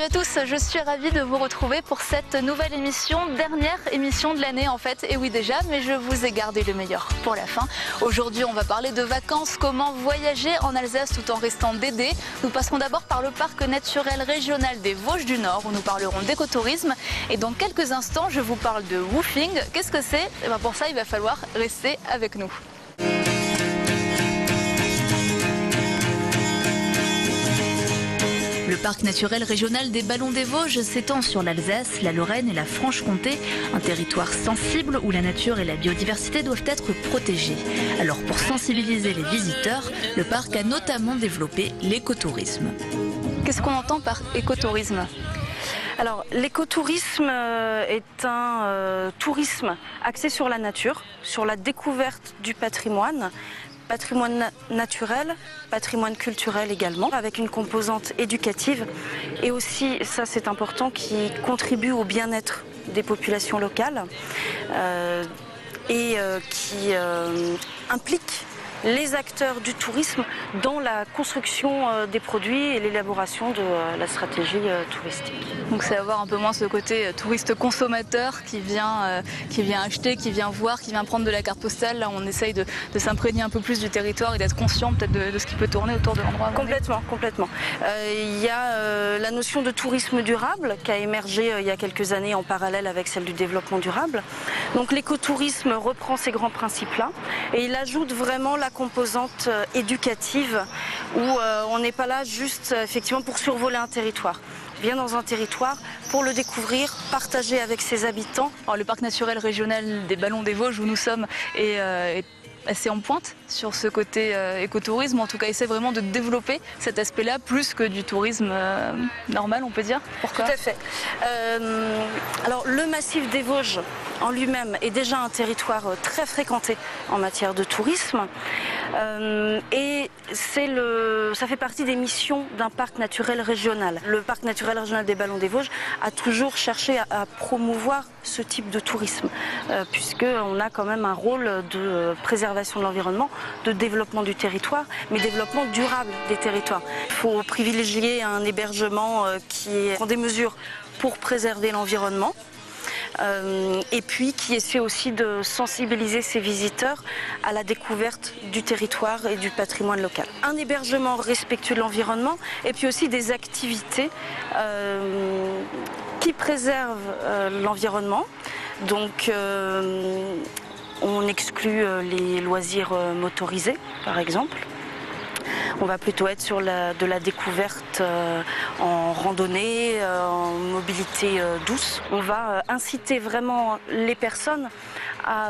à tous, je suis ravie de vous retrouver pour cette nouvelle émission, dernière émission de l'année en fait, et oui déjà, mais je vous ai gardé le meilleur pour la fin. Aujourd'hui on va parler de vacances, comment voyager en Alsace tout en restant dédé. Nous passerons d'abord par le parc naturel régional des Vosges du Nord où nous parlerons d'écotourisme et dans quelques instants je vous parle de woofing. Qu'est-ce que c'est? Et bien pour ça il va falloir rester avec nous. Le parc naturel régional des Ballons des Vosges s'étend sur l'Alsace, la Lorraine et la Franche-Comté, un territoire sensible où la nature et la biodiversité doivent être protégées. Alors pour sensibiliser les visiteurs, le parc a notamment développé l'écotourisme. Qu'est-ce qu'on entend par écotourisme ? Alors, l'écotourisme est un tourisme axé sur la nature, sur la découverte du patrimoine naturel, patrimoine culturel également, avec une composante éducative et aussi, ça c'est important, qui contribue au bien-être des populations locales et qui implique les acteurs du tourisme dans la construction des produits et l'élaboration de la stratégie touristique. Donc c'est avoir un peu moins ce côté touriste consommateur qui vient acheter, qui vient voir, qui vient prendre de la carte postale. Là on essaye de s'imprégner un peu plus du territoire et d'être conscient peut-être de ce qui peut tourner autour de l'endroit. Complètement. Il y a la notion de tourisme durable qui a émergé il y a quelques années en parallèle avec celle du développement durable. Donc l'écotourisme reprend ces grands principes-là et il ajoute vraiment la composante éducative où on n'est pas là juste effectivement pour survoler un territoire. On vient dans un territoire pour le découvrir, partager avec ses habitants. Alors, le parc naturel régional des Ballons des Vosges où nous sommes est assez en pointe sur ce côté écotourisme, en tout cas essaie vraiment de développer cet aspect-là plus que du tourisme normal, on peut dire. Pourquoi ? Tout à fait. Alors le massif des Vosges en lui-même est déjà un territoire très fréquenté en matière de tourisme et ça fait partie des missions d'un parc naturel régional. Le parc naturel régional des Ballons des Vosges a toujours cherché à promouvoir ce type de tourisme puisqu'on a quand même un rôle de préservation de l'environnement, de développement du territoire, mais développement durable des territoires. Il faut privilégier un hébergement qui prend des mesures pour préserver l'environnement et puis qui essaie aussi de sensibiliser ses visiteurs à la découverte du territoire et du patrimoine local. Un hébergement respectueux de l'environnement et puis aussi des activités qui préservent l'environnement. Donc on exclut les loisirs motorisés, par exemple. On va plutôt être sur de la découverte en randonnée, en mobilité douce. On va inciter vraiment les personnes à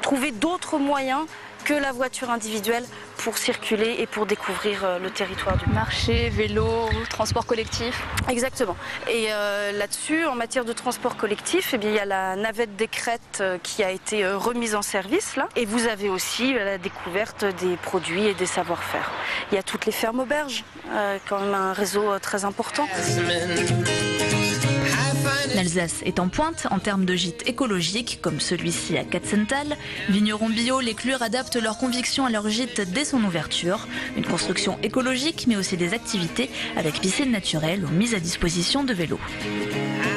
trouver d'autres moyens que la voiture individuelle pour circuler et pour découvrir le territoire du marché, vélo, transport collectif. Exactement. Et là-dessus, en matière de transport collectif, eh bien, il y a la navette des crêtes qui a été remise en service là. Et vous avez aussi la découverte des produits et des savoir-faire. Il y a toutes les fermes auberges, quand même un réseau très important. L'Alsace est en pointe en termes de gîtes écologiques, comme celui-ci à Katzenthal. Vignerons bio, les Clures adaptent leurs convictions à leur gîte dès son ouverture. Une construction écologique, mais aussi des activités avec piscine naturelle ou mise à disposition de vélos.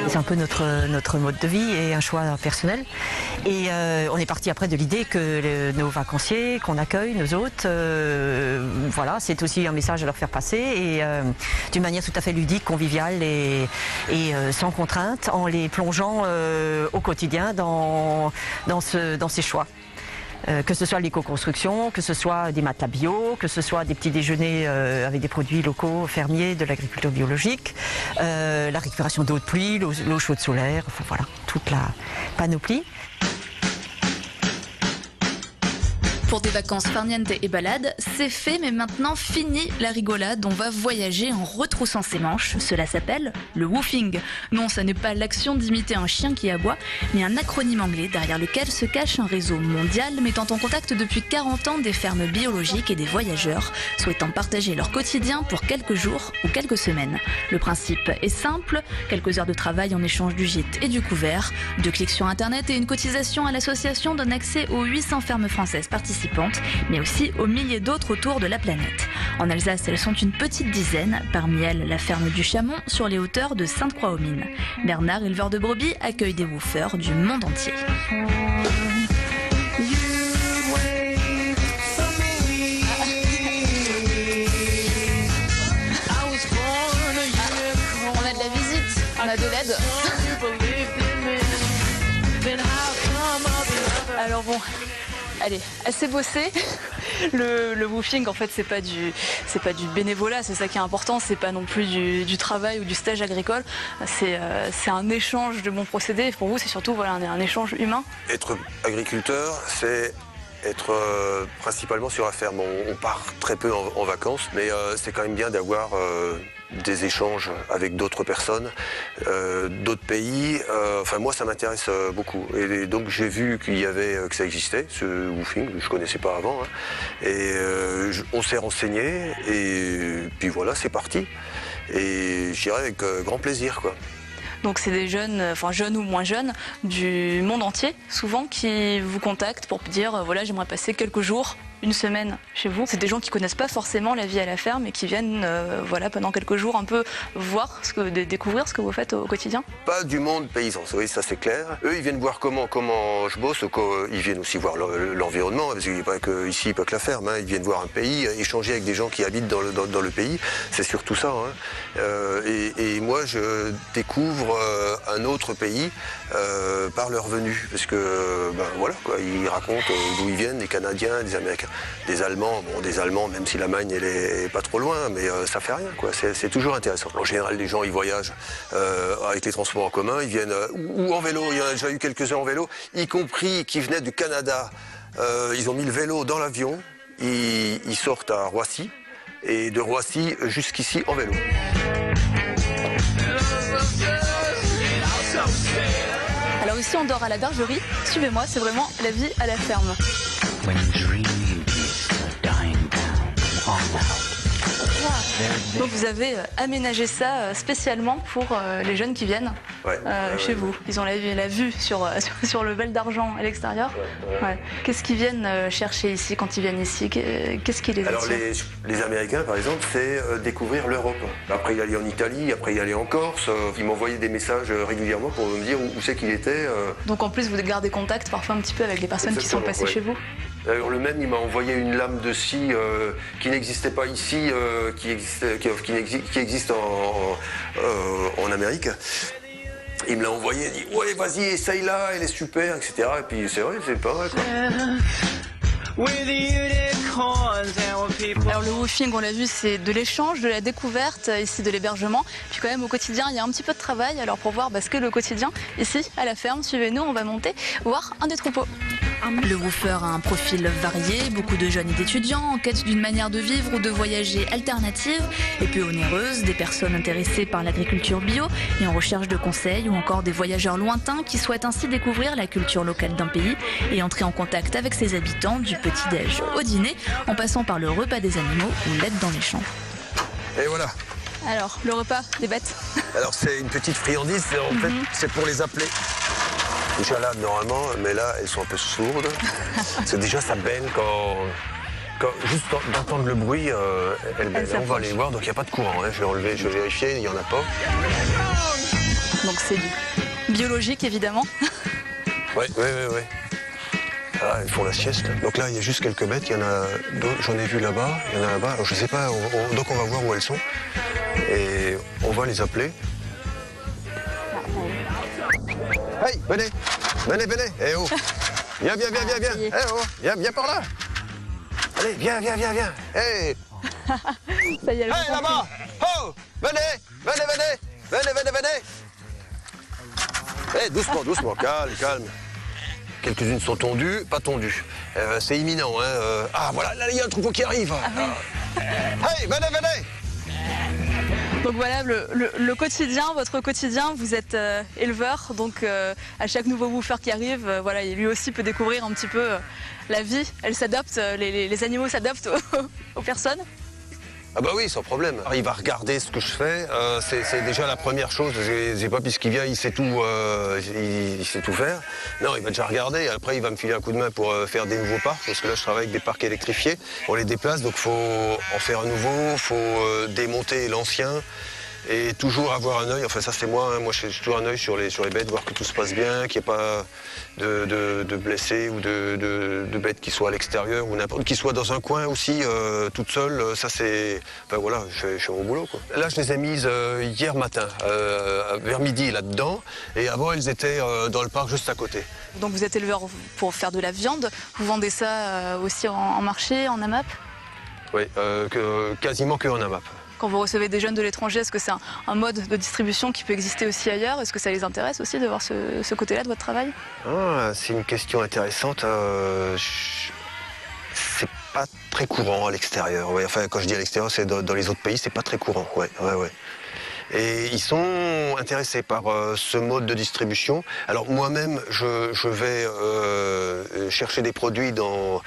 C'est un peu notre mode de vie et un choix personnel. Et on est parti après de l'idée que nos vacanciers qu'on accueille, nos hôtes, voilà, c'est aussi un message à leur faire passer et d'une manière tout à fait ludique, conviviale et sans contrainte, en les plongeant au quotidien dans ces choix. Que ce soit l'éco-construction, que ce soit des matelas bio, que ce soit des petits déjeuners avec des produits locaux, fermiers, de l'agriculture biologique, la récupération d'eau de pluie, l'eau chaude solaire, enfin voilà, toute la panoplie. Pour des vacances farniente et balades, c'est fait, mais maintenant fini la rigolade. On va voyager en retroussant ses manches. Cela s'appelle le woofing. Non, ça n'est pas l'action d'imiter un chien qui aboie, mais un acronyme anglais derrière lequel se cache un réseau mondial mettant en contact depuis 40 ans des fermes biologiques et des voyageurs souhaitant partager leur quotidien pour quelques jours ou quelques semaines. Le principe est simple, quelques heures de travail en échange du gîte et du couvert, 2 clics sur internet et une cotisation à l'association donne accès aux 800 fermes françaises participantes participantes, mais aussi aux milliers d'autres autour de la planète. En Alsace, elles sont une petite dizaine, parmi elles la ferme du Chamon sur les hauteurs de Sainte-Croix-aux-Mines. Bernard, éleveur de brebis, accueille des woofers du monde entier. On a de la visite, on a de l'aide. Alors bon, allez, assez bossé. Le woofing, en fait, c'est pas du bénévolat, c'est ça qui est important. C'est pas non plus du travail ou du stage agricole. C'est un échange de bons procédés. Pour vous, c'est surtout voilà, un échange humain. Être agriculteur, c'est être principalement sur la ferme. On part très peu en vacances, mais c'est quand même bien d'avoir des échanges avec d'autres personnes, d'autres pays. Enfin, moi, ça m'intéresse beaucoup. Et donc, j'ai vu que ça existait, ce woofing. Je ne connaissais pas avant. Hein. Et on s'est renseigné. Et puis voilà, c'est parti. Et je dirais avec grand plaisir, quoi. Donc c'est des jeunes, enfin jeunes ou moins jeunes, du monde entier, souvent, qui vous contactent pour dire voilà, j'aimerais passer quelques jours, une semaine chez vous. C'est des gens qui connaissent pas forcément la vie à la ferme et qui viennent voilà, pendant quelques jours un peu voir, découvrir ce que vous faites au quotidien. Pas du monde paysan, oui, ça c'est clair. Eux, ils viennent voir comment je bosse, ils viennent aussi voir l'environnement, parce qu'il n'y a pas que ici, pas que la ferme. Hein. Ils viennent voir un pays, échanger avec des gens qui habitent dans le pays. C'est surtout ça. Hein. Et moi, je découvre un autre pays par leur venue, parce que voilà, quoi, ils racontent d'où ils viennent, des Canadiens, des Américains. Des Allemands, même si l'Allemagne elle est pas trop loin, mais ça fait rien, quoi. C'est toujours intéressant. En général, les gens ils voyagent avec les transports en commun, ils viennent ou en vélo. Il y en a déjà eu quelques-uns en vélo, y compris qui venaient du Canada. Ils ont mis le vélo dans l'avion, ils sortent à Roissy et de Roissy jusqu'ici en vélo. Alors ici on dort à la bergerie. Suivez-moi, c'est vraiment la vie à la ferme. Donc vous avez aménagé ça spécialement pour les jeunes qui viennent chez vous. Ils ont la vue sur le Val d'Argent à l'extérieur. Ouais. Qu'est-ce qu'ils viennent chercher ici quand ils viennent ici? Qu'est-ce qui les attire? Alors les Américains par exemple, c'est découvrir l'Europe. Après il allait en Italie, après il allait en Corse. Ils m'envoyaient des messages régulièrement pour me dire où c'est qu'il était. Donc en plus vous gardez contact parfois un petit peu avec les personnes qui sont passées chez vous? Alors le même, il m'a envoyé une lame de scie qui n'existait pas ici, qui existe en Amérique. Il me l'a envoyé, il dit ouais vas-y essaye-la, elle est super, etc. Et puis c'est vrai, c'est pas mal quoi. Alors le woofing, on l'a vu, c'est de l'échange, de la découverte, ici de l'hébergement. Puis quand même au quotidien, il y a un petit peu de travail. Alors pour voir ce qu'est le quotidien, ici à la ferme, suivez-nous, on va monter voir un des troupeaux. Le woofer a un profil varié, beaucoup de jeunes et d'étudiants en quête d'une manière de vivre ou de voyager alternative et peu onéreuse, des personnes intéressées par l'agriculture bio et en recherche de conseils ou encore des voyageurs lointains qui souhaitent ainsi découvrir la culture locale d'un pays et entrer en contact avec ses habitants du petit-déj au dîner en passant par le repas des animaux ou l'aide dans les champs. Et voilà. Alors, le repas des bêtes. Alors c'est une petite friandise, en fait c'est pour les appeler. Déjà là, normalement, mais là, elles sont un peu sourdes. C'est déjà ça bêle juste d'entendre le bruit, elles bêlent. On va aller voir, donc il n'y a pas de courant. Hein. Je vais enlever, je vais vérifier, il n'y en a pas. Donc c'est du biologique, évidemment. Oui. Ah, ils font la sieste. Donc là, il y a juste quelques bêtes. Il y en a d'autres, j'en ai vu là-bas. Il y en a là-bas. Alors je ne sais pas, donc on va voir où elles sont. Et on va les appeler. Hey, venez, eh oh, viens, eh oh, viens par là. Allez, viens, hey. Ça y est, hey, là-bas, oh, venez. Eh, doucement, calme. Quelques-unes sont tondues, pas tondues. C'est imminent, hein. Ah, voilà, là, il y a un troupeau qui arrive. Hey, venez. Donc voilà le quotidien, votre quotidien, vous êtes éleveur, donc à chaque nouveau woofer qui arrive, voilà, lui aussi peut découvrir un petit peu la vie, elle s'adapte, les animaux s'adaptent aux personnes. Ah bah oui, sans problème. Alors, il va regarder ce que je fais. C'est déjà la première chose. J'ai pas puisqu'il vient, il sait tout faire. Non, il va déjà regarder. Après, il va me filer un coup de main pour faire des nouveaux parcs. Parce que là, je travaille avec des parcs électrifiés. On les déplace, donc faut en faire un nouveau. Faut démonter l'ancien. Et toujours avoir un œil, enfin ça c'est moi, hein. Moi j'ai toujours un œil sur les bêtes, voir que tout se passe bien, qu'il n'y ait pas de blessés ou de bêtes qui soient à l'extérieur ou n'importe qui soient dans un coin aussi, toute seule. Ça c'est, ben voilà, je fais mon boulot quoi. Là je les ai mises hier matin, vers midi là-dedans, et avant elles étaient dans le parc juste à côté. Donc vous êtes éleveur pour faire de la viande, vous vendez ça aussi en marché, en AMAP? Oui, quasiment que en AMAP. Quand vous recevez des jeunes de l'étranger, est-ce que c'est un mode de distribution qui peut exister aussi ailleurs? Est-ce que ça les intéresse aussi de voir ce côté-là de votre travail? C'est une question intéressante. C'est pas très courant à l'extérieur. Ouais. Enfin, quand je dis à l'extérieur, c'est dans les autres pays, c'est pas très courant. Ouais. Et ils sont intéressés par ce mode de distribution. Alors moi-même, je vais chercher des produits dans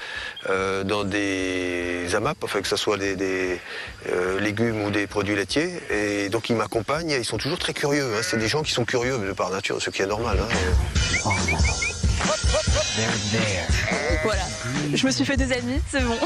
des AMAP, enfin que ce soit des légumes ou des produits laitiers. Et donc ils m'accompagnent et ils sont toujours très curieux. Hein. C'est des gens qui sont curieux de par nature, ce qui est normal. Hein. Voilà, je me suis fait des amis, c'est bon.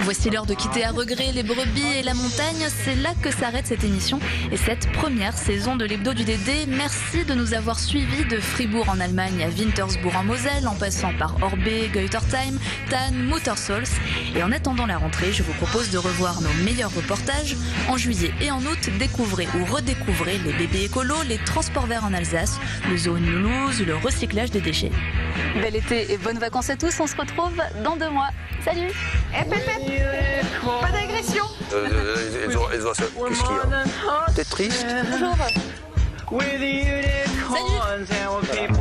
Voici l'heure de quitter à regret les brebis et la montagne. C'est là que s'arrête cette émission et cette première saison de l'Hebdo du Dédé. Merci de nous avoir suivis de Fribourg en Allemagne à Wintersbourg en Moselle, en passant par Orbé, Geutertheim, Thann, Muttersholz. Et en attendant la rentrée, je vous propose de revoir nos meilleurs reportages. En juillet et en août, découvrez ou redécouvrez les bébés écolos, les transports verts en Alsace, le zoo Mulhouse, le recyclage des déchets. Bel été et bonnes vacances à tous, on se retrouve dans 2 mois. Salut. Pas d'agression. Elles ont ça. Qu'est-ce qu'il y a? T'es triste? Bonjour. Salut.